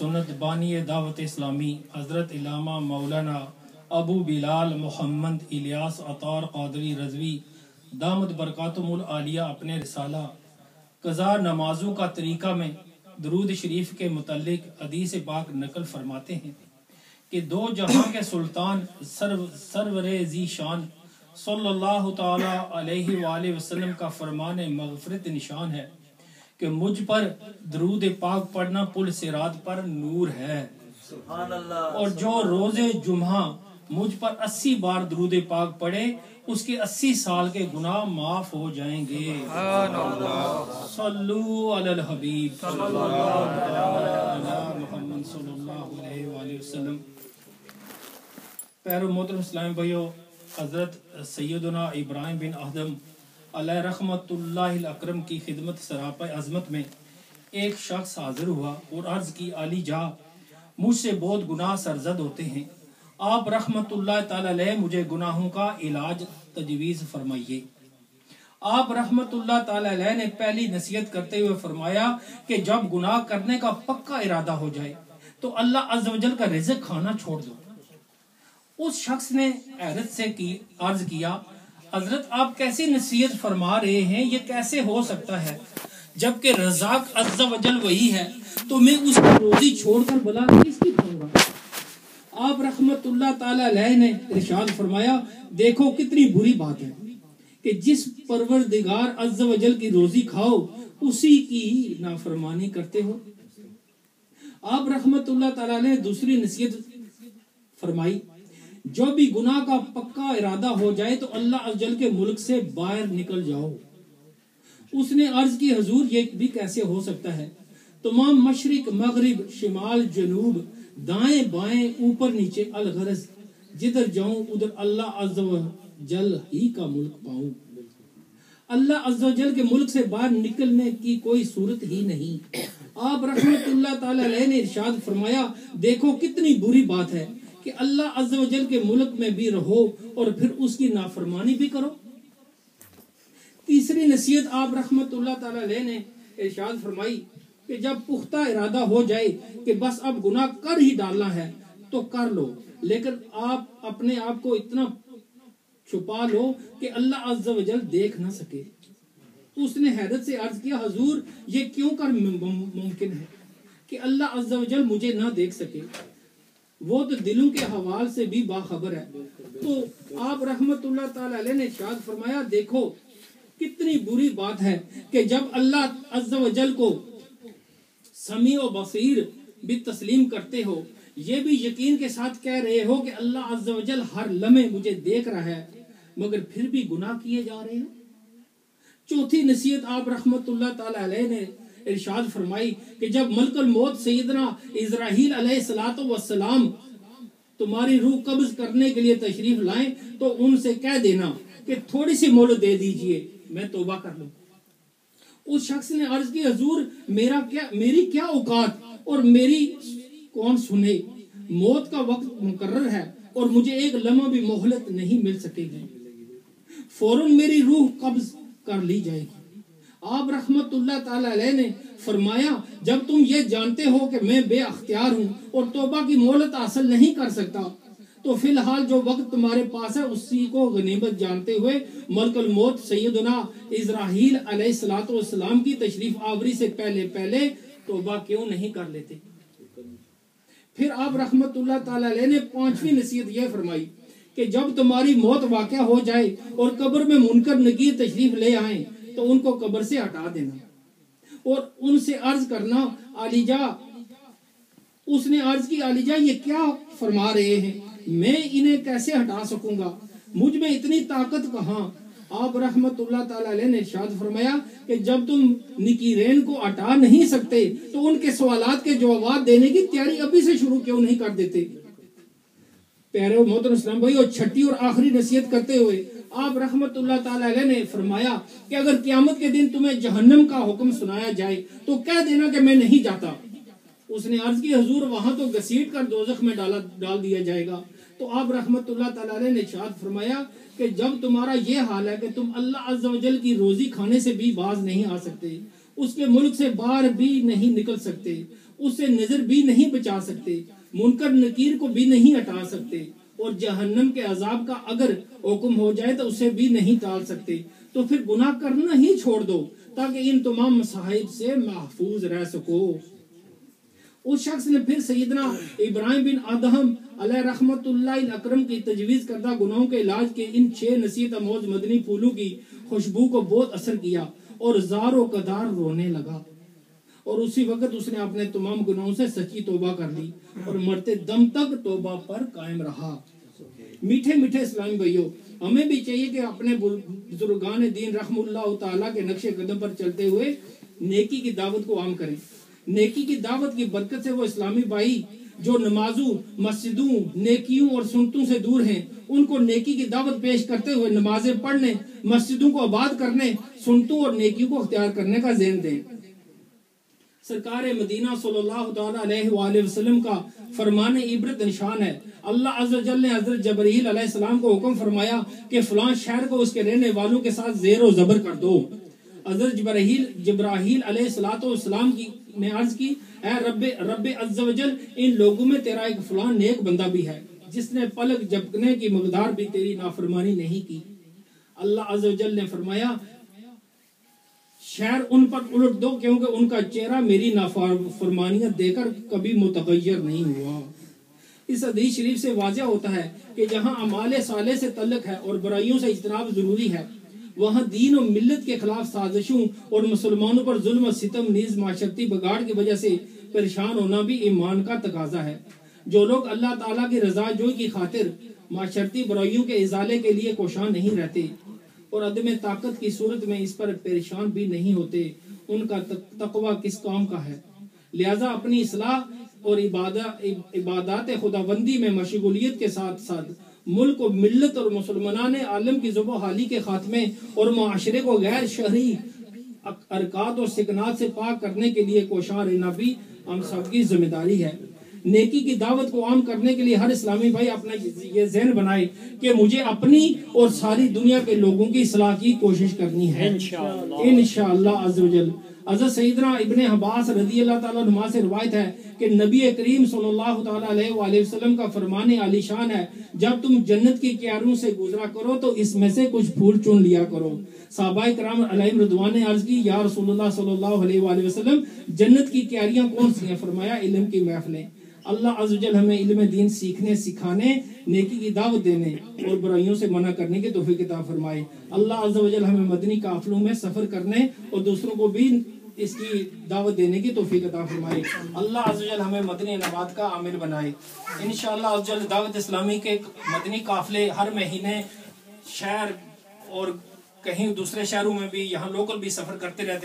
سنت بانی دعوت اسلامی حضرت علامہ مولانا ابو بلال محمد الیاس عطار قادری رضوی دامت برکاتہم العالیہ اپنے رسالہ قضا نمازوں کا طریقہ میں درود شریف کے متعلق حدیث پاک نقل فرماتے ہیں کہ دو جہاں کے سلطان سرور ذی شان صلی اللہ تعالی علیہ وآلہ وسلم کا فرمان مغفرت نشان ہے کہ مجھ پر درود پاک پڑھنا پل صراط پر نور ہے، سبحان اللہ، اور جو روز جمعہ مجھ پر 80 بار درود پاک پڑھے اس کے 80 سال کے گناہ معاف ہو جائیں گے۔ صلو علی الحبیب صلی اللہ علی محمد صلی اللہ علیہ وآلہ وسلم۔ پیارو محترم اسلام بھائیو، حضرت سیدنا ابراہیم بن آدم علیہ رحمت اللہ الاکرم کی خدمت سراپا عظمت میں ایک شخص حاضر ہوا اور عرض کی، علی جا مجھ سے بہت گناہ سرزد ہوتے ہیں، آپ رحمت اللہ تعالی علیہ مجھے گناہوں کا علاج تجویز فرمائیے۔ آپ رحمت اللہ تعالی علیہ نے پہلی نصیحت کرتے ہوئے فرمایا کہ جب گناہ کرنے کا پکا ارادہ ہو جائے تو اللہ عز و جل کا رزق کھانا چھوڑ دو۔ اس شخص نے حیرت سے عرض کیا، حضرت آپ کیسی نصیحت فرما رہے ہیں، یہ کیسے ہو سکتا ہے جبکہ رزاق عز و جل وہی ہے، تو میں اس کی روزی چھوڑ کر بلا کس کی کھاؤں گا؟ آپ رحمت اللہ تعالی علیہ نے ارشاد فرمایا، دیکھو کتنی بری بات ہے کہ جس پروردگار عز و جل کی روزی کھاؤ اسی کی نافرمانی کرتے ہو۔ آپ رحمت اللہ تعالی نے دوسری نصیحت فرمائی، جو بھی گناہ کا پکا ارادہ ہو جائے تو اللہ عز و جل کے ملک سے باہر نکل جاؤ۔ اس نے عرض کی، حضور یہ بھی کیسے ہو سکتا ہے؟ تمام مشرق مغرب شمال جنوب دائیں بائیں اوپر نیچے الغرض جدھر جاؤں ادھر اللہ عز و جل ہی کا ملک پاؤں۔ اللہ عز و جل کے ملک سے باہر نکلنے کی کوئی صورت ہی نہیں۔ آپ رحمت اللہ تعالی علیہ نے ارشاد فرمایا، دیکھو کتنی بری بات ہے کہ اللہ عز و جل کے ملک میں بھی رہو اور پھر اس کی نافرمانی بھی کرو۔ تیسری نصیحت آپ رحمت اللہ تعالی علیہ نے ارشاد فرمائی کہ جب پختہ ارادہ ہو جائے کہ بس اب گناہ کر ہی ڈالنا ہے تو کر لو، لیکن آپ اپنے آپ کو اتنا چھپا لو کہ اللہ عز و جل دیکھ نہ سکے۔ اس نے حیرت سے عرض کیا، حضور یہ کیوں کر ممکن ہے کہ اللہ عز و جل مجھے نہ دیکھ سکے؟ وہ تو دلوں کے حوال سے بھی باخبر ہے۔ تو آپ رحمت اللہ تعالی علیہ نے ارشاد فرمایا، دیکھو کتنی بری بات ہے کہ جب اللہ عز و جل کو سمیع و بصیر بھی تسلیم کرتے ہو، یہ بھی یقین کے ساتھ کہہ رہے ہو کہ اللہ عز و جل ہر لمحے مجھے دیکھ رہا ہے، مگر پھر بھی گناہ کیے جا رہے ہیں۔ چوتھی نصیحت آپ رحمت اللہ تعالی علیہ نے ارشاد فرمائی کہ جب ملک الموت سیدنا اسرائیل علیہ السلام تمہاری روح قبض کرنے کے لیے تشریف لائیں تو ان سے کہہ دینا کہ تھوڑی سی مہلت دے دیجئے، میں توبہ کر لوں۔ اس شخص نے عرض کی، حضور میری کیا اوقات اور میری کون سنے؟ موت کا وقت مقرر ہے اور مجھے ایک لمحہ بھی مہلت نہیں مل سکے گی، فوراً میری روح قبض کر لی جائے گی۔ آپ رحمت اللہ تعالی علیہ نے فرمایا، جب تم یہ جانتے ہو کہ میں بے اختیار ہوں اور توبہ کی مہلت حاصل نہیں کر سکتا تو فی الحال جو وقت تمہارے پاس ہے اسی کو غنیمت جانتے ہوئے ملک الموت سیدنا اسرائیل علیہ السلام کی تشریف آوری سے پہلے توبہ کیوں نہیں کر لیتے؟ پھر آپ رحمت اللہ تعالی علیہ نے پانچویں نصیحت یہ فرمائی کہ جب تمہاری موت واقع ہو جائے اور قبر میں منکر نکیر تشریف لے آئیں تو ان کو قبر سے ہٹا دینا اور ان سے عرض کرنا، علی جا۔ اس نے عرض کی، علی جا یہ کیا فرما رہے ہیں، میں انہیں کیسے ہٹا سکوں گا، مجھ میں اتنی طاقت کہاں؟ آپ رحمت اللہ تعالی علیہ نے ارشاد فرمایا کہ جب تم نکیرین کو ہٹا نہیں سکتے تو ان کے سوالات کے جوابات دینے کی تیاری ابھی سے شروع کیوں نہیں کر دیتے؟ پیارے محترم اسلام بھائی، اور چھٹی اور آخری نصیحت کرتے ہوئے آپ رحمت اللہ تعالی علیہ نے فرمایا کہ اگر قیامت کے دن تمہیں جہنم کا حکم سنایا جائے تو کہہ دینا کہ میں نہیں جاتا۔ اس نے عرض کی، حضور وہاں تو گھسیٹ کر دوزخ میں ڈال دیا جائے گا۔ تو آپ رحمت اللہ تعالی علیہ نے ارشاد فرمایا کہ جب تمہارا یہ حال ہے کہ تم اللہ عز و جل کی روزی کھانے سے بھی باز نہیں آ سکتے، اس کے ملک سے باہر بھی نہیں نکل سکتے، اسے نظر بھی نہیں بچا سکتے، منکر نکیر کو بھی نہیں ہٹا سکتے، اور جہنم کے عذاب کا اگر حکم ہو جائے تو اسے بھی نہیں ٹال سکتے، تو پھر گناہ کرنا ہی چھوڑ دو تاکہ ان تمام مصائب سے محفوظ رہ سکو۔ اس شخص نے پھر سیدنا ابراہیم بن ادہم علیہ رحمت اللہ اکرم کی تجویز کردہ گناہوں کے علاج کے ان 6 نصیحت آموز مدنی پھولوں کی خوشبو کو بہت اثر کیا اور زار و قدار رونے لگا، اور اسی وقت اس نے اپنے تمام گناہوں سے سچی توبہ کر لی اور مرتے دم تک توبہ پر قائم رہا۔ میٹھے میٹھے اسلامی بھائیوں، ہمیں بھی چاہیے کہ اپنے بزرگان دین رحم اللہ تعالیٰ کے نقش قدم پر چلتے ہوئے نیکی کی دعوت کو عام کریں۔ نیکی کی دعوت کی برکت سے وہ اسلامی بھائی جو نمازوں، مسجدوں، نیکیوں اور سنتوں سے دور ہیں، ان کو نیکی کی دعوت پیش کرتے ہوئے نمازیں پڑھنے، مسجدوں کو آباد کرنے، سنتوں اور نیکیوں کو اختیار کرنے کا ذہن دیں۔ سرکار مدینہ صلی اللہ تعالیٰ علیہ وآلہ وسلم کا فرمان عبرت نشان ہے۔ اللہ عز و جل نے حضرت جبرائیل علیہ السلام کو حکم فرمایا کہ فلاں شہر کو اس کے رہنے والوں کے ساتھ زیر و زبر کر دو۔ حضرت جبرائیل علیہ السلام نے عرض کی، اے رب عز و جل، ان لوگوں میں تیرا ایک فلاں نیک بندہ بھی ہے جس نے پلک جھپکنے کی مقدار بھی تیری نافرمانی نہیں کی۔ اللہ عز و جل نے فرمایا، شہر ان پر الٹ دو کیونکہ ان کا چہرہ میری نافرمانیاں دے کر کبھی متغیر نہیں ہوا۔ اس حدیث شریف سے واضح ہوتا ہے کہ جہاں اعمال صالح سے تعلق ہے اور برائیوں سے اجتناب ضروری ہے، وہاں دین و ملت کے خلاف سازشوں اور مسلمانوں پر ظلم و ستم نیز معاشرتی بگاڑ کی وجہ سے پریشان ہونا بھی ایمان کا تقاضا ہے۔ جو لوگ اللہ تعالیٰ کی رضا جوئی کی خاطر معاشرتی برائیوں کے ازالے کے لیے کوشاں نہیں رہتے اور عدم طاقت کی صورت میں اس پر پریشان بھی نہیں ہوتے، ان کا تقوی کس کام کا ہے؟ لہذا اپنی اصلاح اور عبادات خداوندی میں مشغولیت کے ساتھ ساتھ ملک و ملت اور مسلمان عالم کی ذوب و حالی کے خاتمے اور معاشرے کو غیر شہری حرکات اور سکنات سے پاک کرنے کے لیے کوشاں رہنا بھی ہم سب کی ذمہ داری ہے۔ نیکی کی دعوت کو عام کرنے کے لیے ہر اسلامی بھائی اپنا یہ ذہن بنائے کہ مجھے اپنی اور ساری دنیا کے لوگوں کی اصلاح کی کوشش کرنی ہے انشاءاللہ عز و جل۔ حضرت سیدنا ابن عباس رضی اللہ تعالیٰ عنہ سے روایت ہے کہ نبی کریم صلی اللہ تعالیٰ علیہ وآلہ وسلم کا فرمان عالی شان ہے، جب تم جنت کی کیاروں سے گزرا کرو تو اس میں سے کچھ پھول چن لیا کرو۔ صحابہ کرام علیہم رضوان نے عرض کی، یا رسول اللہ صلی اللہ علیہ وآلہ وسلم، جنت کی کیاریاں کون سی ہیں؟ فرمایا، علم کی محفلیں۔ اللہ عز و جل ہمیں علم دین سیکھنے، سکھانے، نیکی کی دعوت دینے اور برائیوں سے منع کرنے کی توفیق عطا فرمائے۔ اللہ عز و جل ہمیں مدنی قافلوں میں سفر کرنے اور دوسروں کو بھی اس کی دعوت دینے کی توفیق عطا فرمائے۔ اللہ عز و جل ہمیں مدنی انعامات کا عامل بنائے۔ انشاءاللہ عز و جل دعوت اسلامی کے مدنی قافلے ہر مہینے شہر اور کہیں دوسرے شہروں میں بھی، یہاں لوکل بھی سفر کرتے رہتے ہیں۔